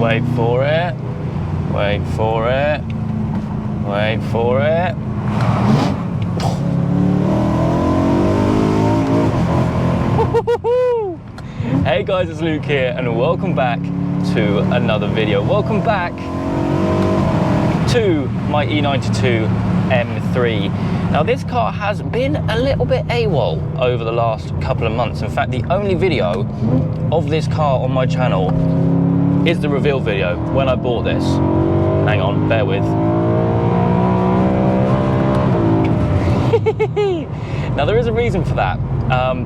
Wait for it. Wait for it. Wait for it. Hey guys, it's Luke here and welcome back to another video. Welcome back to my E92 M3. Now this car has been a little bit AWOL over the last couple of months. In fact, the only video of this car on my channel is the reveal video when I bought this. Hang on, bear with. Now there is a reason for that,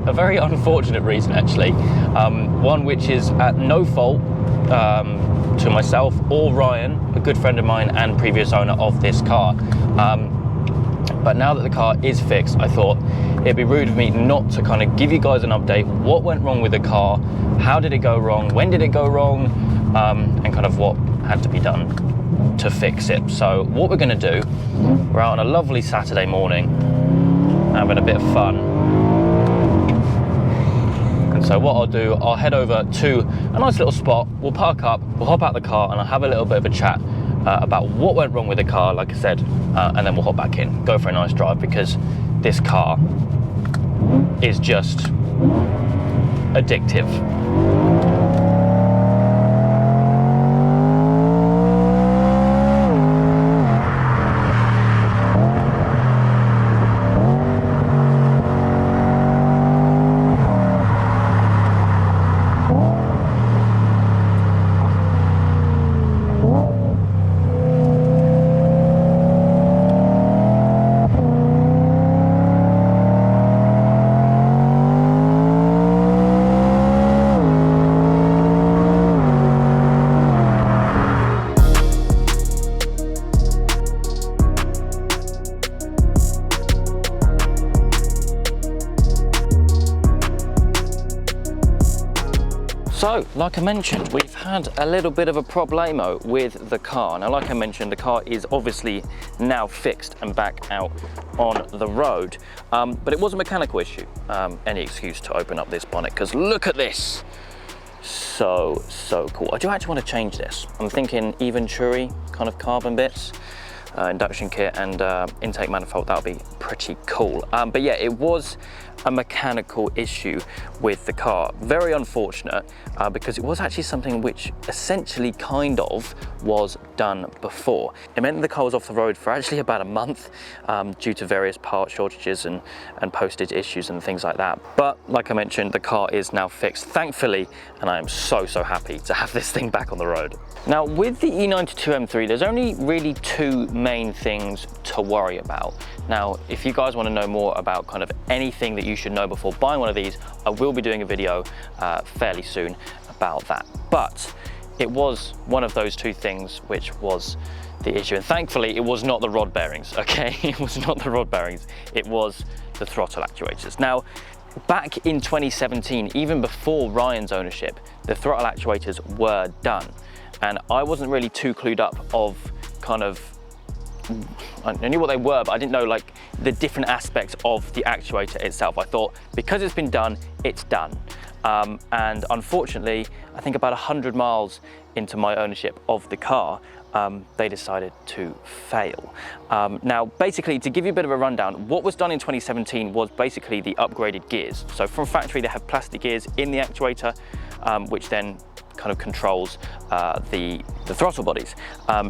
a very unfortunate reason actually, one which is at no fault to myself or Ryan, a good friend of mine and previous owner of this car. But now that the car is fixed, I thought it'd be rude of me not to kind of give you guys an update. What went wrong with the car? How did it go wrong? When did it go wrong? And kind of what had to be done to fix it. So what we're going to do, we're out on a lovely Saturday morning, having a bit of fun. And so what I'll do, I'll head over to a nice little spot. We'll park up, we'll hop out the car, and I'll have a little bit of a chat about what went wrong with the car, like I said, and then we'll hop back in, go for a nice drive, because this car is just addictive. So, like I mentioned, we've had a little bit of a problemo with the car. Now, like I mentioned, the car is obviously now fixed and back out on the road. But it was a mechanical issue. Any excuse to open up this bonnet, because look at this. So cool. I do actually want to change this. I'm thinking even Churi kind of carbon bits. Induction kit and intake manifold, that'll be pretty cool. But yeah, it was a mechanical issue with the car. Very unfortunate, because it was actually something which essentially kind of was done before. It meant the car was off the road for actually about a month due to various part shortages and postage issues and things like that. But like I mentioned, the car is now fixed, thankfully, and I am so happy to have this thing back on the road. Now with the E92 M3, there's only really two main things to worry about. Now, if you guys want to know more about kind of anything that you should know before buying one of these, I will be doing a video fairly soon about that. But it was one of those two things which was the issue, and thankfully it was not the rod bearings, okay? It was not the rod bearings, it was the throttle actuators. Now, back in 2017, even before Ryan's ownership, the throttle actuators were done. And I wasn't really too clued up of kind of, I knew what they were, but I didn't know like the different aspects of the actuator itself. I thought because it's been done, it's done. And unfortunately, I think about 100 miles into my ownership of the car, they decided to fail. Now, basically, to give you a bit of a rundown, what was done in 2017 was basically the upgraded gears. So from factory, they have plastic gears in the actuator, which then kind of controls the throttle bodies.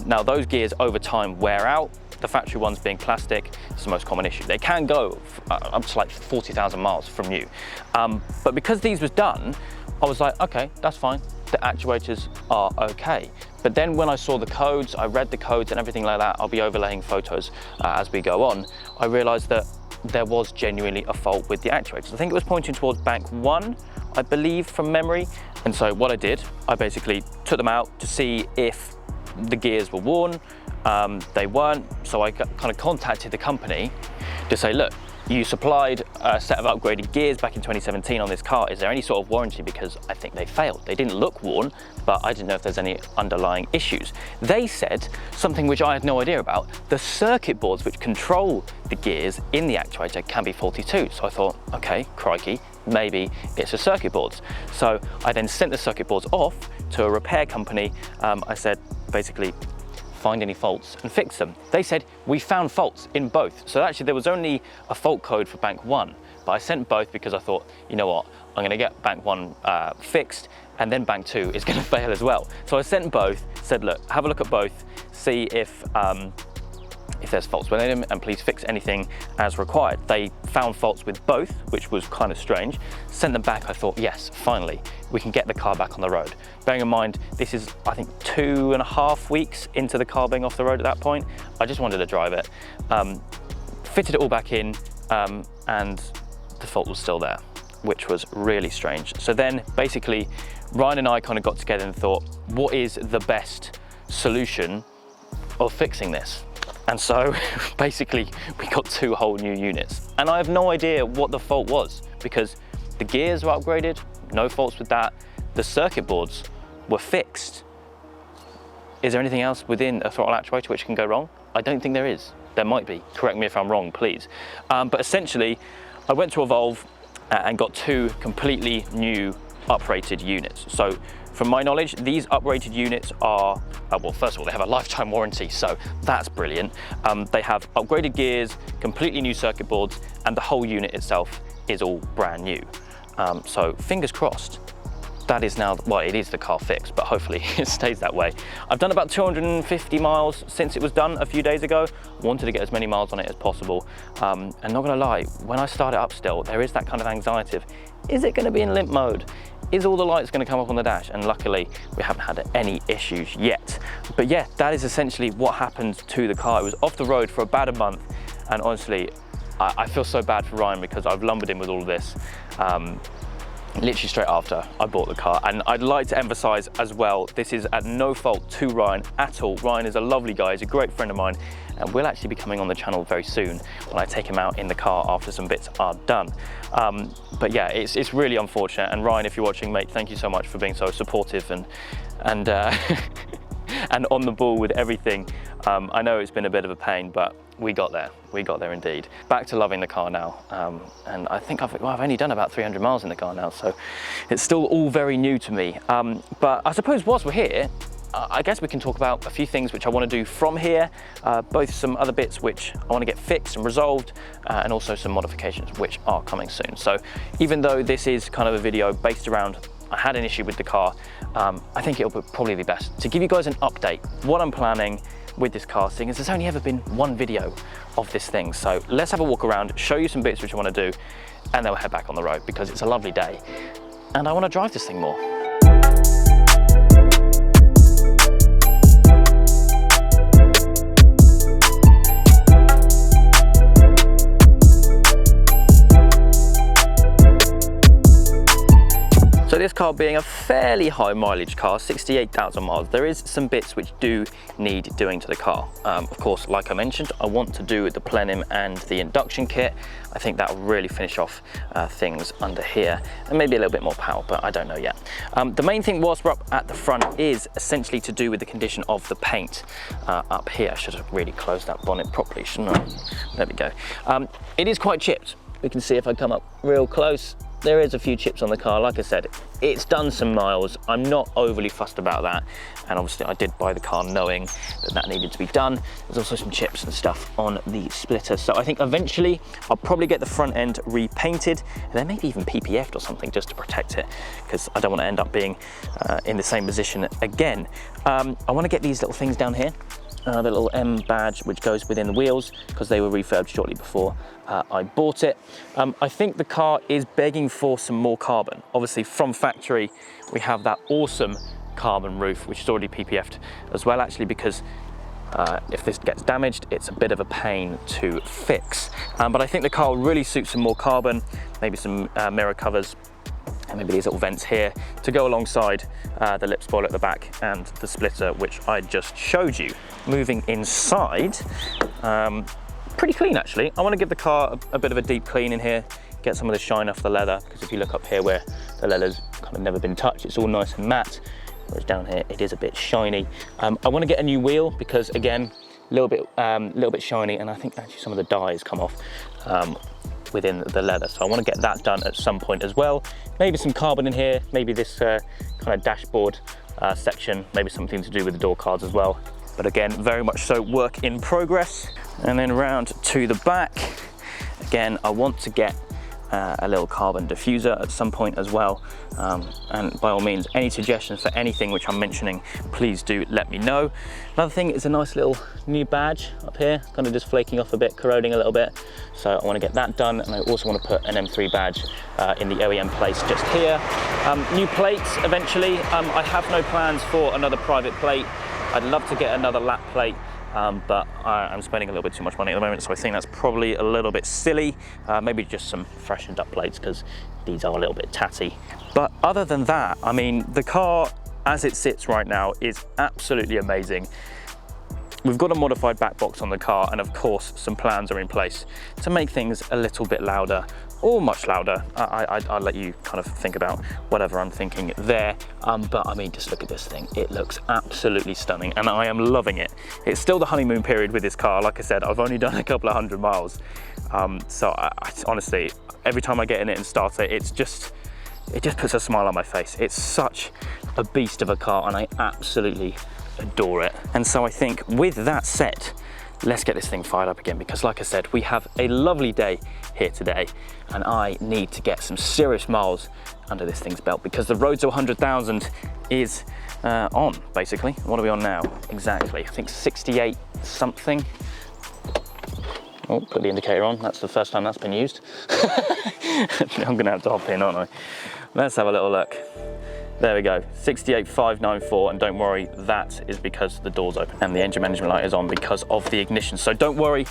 Now those gears over time wear out, the factory ones being plastic is the most common issue. They can go up to like 40,000 miles from new. But because these was done, I was like, okay, that's fine. The actuators are okay. But then when I saw the codes, I read the codes and everything like that, I'll be overlaying photos as we go on, I realized that there was genuinely a fault with the actuators. I think it was pointing towards bank 1, I believe, from memory. And so what I did, I basically took them out to see if the gears were worn. They weren't, so I kind of contacted the company to say, look, you supplied a set of upgraded gears back in 2017 on this car. Is there any sort of warranty? Because I think they failed. They didn't look worn, but I didn't know if there's any underlying issues. They said something which I had no idea about. The circuit boards which control the gears in the actuator can be faulty too. So I thought, okay, crikey, maybe it's the circuit boards. So I then sent the circuit boards off to a repair company. I said, basically, find any faults and fix them. They said, we found faults in both. So actually there was only a fault code for bank 1, but I sent both because I thought, you know what, I'm gonna get bank 1 fixed, and then bank 2 is gonna fail as well. So I sent both, said, look, have a look at both, see if there's faults within them, and please fix anything as required. They found faults with both, which was kind of strange. Sent them back. I thought, yes, finally, we can get the car back on the road. Bearing in mind, this is, I think, 2.5 weeks into the car being off the road at that point. I just wanted to drive it. Fitted it all back in, and the fault was still there, which was really strange. So then, basically, Ryan and I kind of got together and thought, what is the best solution of fixing this? And so basically we got 2 whole new units. And I have no idea what the fault was, because the gears were upgraded, no faults with that. The circuit boards were fixed. Is there anything else within a throttle actuator which can go wrong? I don't think there is. There might be. Correct me if I'm wrong, please. But essentially, I went to Evolve and got 2 completely new uprated units. So from my knowledge, these uprated units are, well, first of all, they have a lifetime warranty, so that's brilliant. They have upgraded gears, completely new circuit boards, and the whole unit itself is all brand new. So fingers crossed, that is now, well, it is the car fixed, but hopefully it stays that way. I've done about 250 miles since it was done a few days ago. Wanted to get as many miles on it as possible. And not gonna lie, when I start it up still, there is that kind of anxiety of, is it gonna be in limp mode? Is all the lights gonna come up on the dash? And luckily, we haven't had any issues yet. But yeah, that is essentially what happened to the car. It was off the road for about a month, and honestly, I feel so bad for Ryan because I've lumbered him with all of this. Literally straight after I bought the car. And I'd like to emphasize as well, this is at no fault to Ryan at all. Ryan is a lovely guy, he's a great friend of mine, and will actually be coming on the channel very soon when I take him out in the car after some bits are done. But yeah, it's really unfortunate. And Ryan, if you're watching, mate, thank you so much for being so supportive and and on the ball with everything. I know it's been a bit of a pain, but we got there indeed. Back to loving the car now, and I think I've only done about 300 miles in the car now, so it's still all very new to me. But I suppose whilst we're here, I guess we can talk about a few things which I want to do from here, both some other bits which I want to get fixed and resolved, and also some modifications which are coming soon. So even though this is kind of a video based around I had an issue with the car, I think it'll probably be best to give you guys an update, what I'm planning with this car, seeing as there's only ever been one video of this thing. So let's have a walk around, show you some bits which I want to do, and then we'll head back on the road because it's a lovely day and I want to drive this thing more. So this car being a fairly high mileage car, 68,000 miles, there is some bits which do need doing to the car. Of course, like I mentioned, I want to do the plenum and the induction kit. I think that will really finish off things under here, and maybe a little bit more power, but I don't know yet. The main thing whilst we're up at the front is essentially to do with the condition of the paint up here. I should have really closed that bonnet properly, shouldn't I? There we go. It is quite chipped. We can see if I come up real close, there is a few chips on the car. Like I said, it's done some miles. I'm not overly fussed about that. And obviously I did buy the car knowing that that needed to be done. There's also some chips and stuff on the splitter. So I think eventually I'll probably get the front end repainted, and then maybe even PPF'd or something just to protect it, because I don't want to end up being in the same position again. I want to get these little things down here. The little M badge which goes within the wheels, because they were refurbed shortly before I bought it. I think the car is begging for some more carbon. Obviously from factory we have that awesome carbon roof which is already PPF'd as well, actually, because if this gets damaged it's a bit of a pain to fix. But I think the car will really suit some more carbon, maybe some mirror covers, and maybe these little vents here to go alongside the lip spoiler at the back and the splitter which I just showed you. Moving inside, pretty clean actually. I want to give the car a bit of a deep clean in here, get some of the shine off the leather, because if you look up here where the leather's kind of never been touched, it's all nice and matte, whereas down here it is a bit shiny. I want to get a new wheel because again, a little bit shiny, and I think actually some of the dye has come off. within the leather. So I want to get that done at some point as well. Maybe some carbon in here, maybe this kind of dashboard section, maybe something to do with the door cards as well. But again, very much so work in progress. And then round to the back, again, I want to get a little carbon diffuser at some point as well. And by all means, any suggestions for anything which I'm mentioning, please do let me know. Another thing is a nice little new badge up here, kind of just flaking off a bit, corroding a little bit. So I want to get that done, and I also want to put an M3 badge in the OEM place just here. New plates eventually. I have no plans for another private plate. I'd love to get another lap plate. But I'm spending a little bit too much money at the moment, so I think that's probably a little bit silly. Maybe just some freshened up plates, because these are a little bit tatty. But other than that, I mean, the car as it sits right now is absolutely amazing. We've got a modified back box on the car, and of course some plans are in place to make things a little bit louder or much louder. I'll let you kind of think about whatever I'm thinking there. But I mean, just look at this thing. It looks absolutely stunning, and I am loving it. It's still the honeymoon period with this car. Like I said, I've only done a couple of 100 miles. So I honestly, every time I get in it and start it, it just puts a smile on my face. It's such a beast of a car, and I absolutely adore it. And so I think with that said, let's get this thing fired up again, because like I said, we have a lovely day here today, and I need to get some serious miles under this thing's belt, because the road to 100,000 is on, basically. What are we on now? Exactly, I think 68 something. Oh, put the indicator on. That's the first time that's been used. I'm gonna have to hop in, aren't I? Let's have a little look. There we go, 68,594, and don't worry, that is because the door's open and the engine management light is on because of the ignition, so don't worry.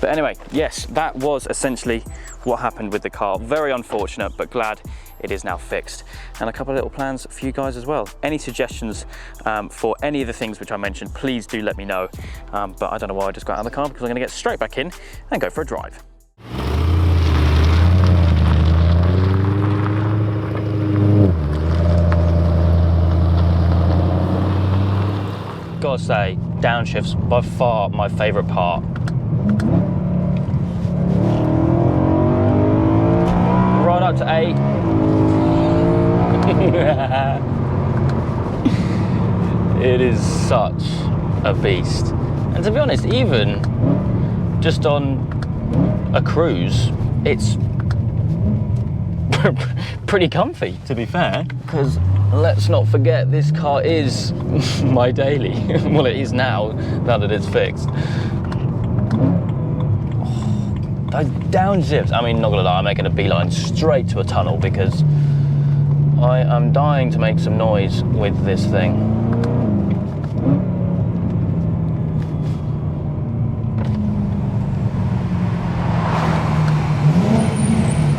But anyway, yes, that was essentially what happened with the car. Very unfortunate, but glad it is now fixed. And a couple of little plans for you guys as well. Any suggestions for any of the things which I mentioned, please do let me know. But I don't know why I just got out of the car, because I'm gonna get straight back in and go for a drive. Gotta say, downshift's by far my favourite part. Right up to 8. It is such a beast. And to be honest, even just on a cruise, it's pretty comfy, to be fair, because let's not forget, this car is my daily. Well, it is now that it's fixed. Oh, those downshifts, I mean, not gonna lie, I'm making a beeline straight to a tunnel, because I am dying to make some noise with this thing.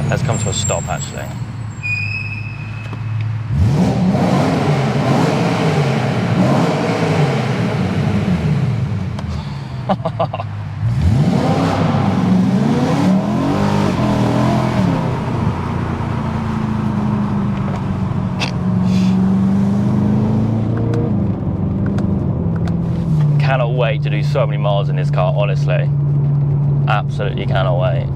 Let's come to a stop, actually. Cannot wait to do so many miles in this car, honestly. Absolutely cannot wait.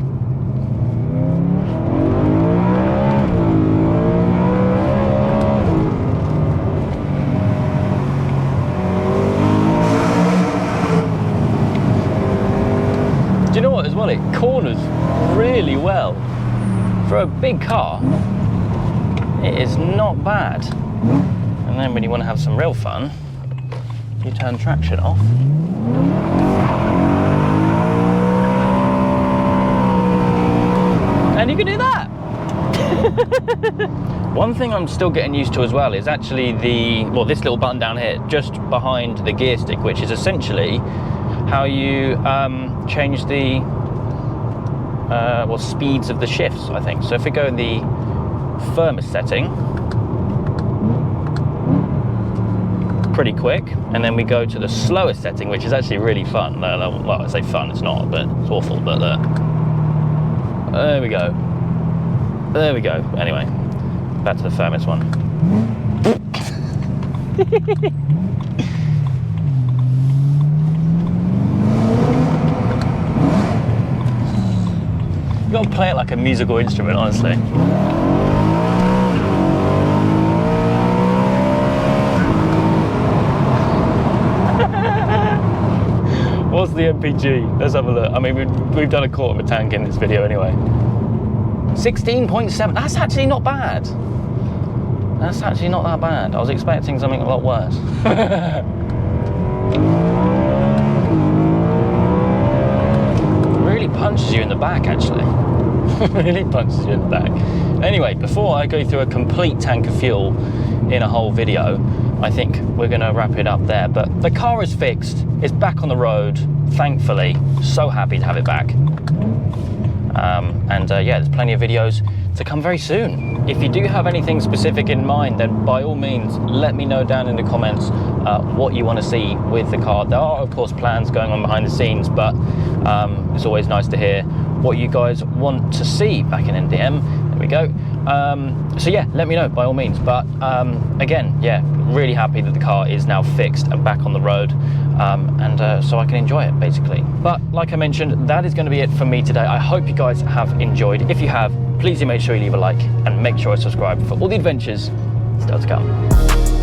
Do you know what as well? It corners really well. For a big car, it is not bad. And then when you want to have some real fun, you turn traction off. And you can do that. One thing I'm still getting used to as well is actually this little button down here, just behind the gear stick, which is essentially how you change the speeds of the shifts, I think. So if we go in the firmest setting, pretty quick, and then we go to the slowest setting, which is actually really fun. Well, I say fun, it's not, but it's awful, but there we go. There we go. Anyway, back to the firmest one. got to play it like a musical instrument, honestly. What's the MPG? Let's have a look. I mean, we've done a quarter of a tank in this video anyway. 16.7, that's actually not bad. That's actually not that bad. I was expecting something a lot worse. Really punches you in the back, actually. Really punches you in the back. Anyway, before I go through a complete tank of fuel in a whole video, I think we're gonna wrap it up there. But the car is fixed, it's back on the road, thankfully. So happy to have it back. Yeah, there's plenty of videos to come very soon. If you do have anything specific in mind, then by all means, let me know down in the comments what you want to see with the car. There are, of course, plans going on behind the scenes, but it's always nice to hear what you guys want to see back in NDM. There we go. So yeah, let me know by all means. But again, yeah, really happy that the car is now fixed and back on the road, so I can enjoy it basically. But like I mentioned, that is going to be it for me today. I hope you guys have enjoyed. If you have, please do make sure you leave a like and make sure to subscribe for all the adventures still to come.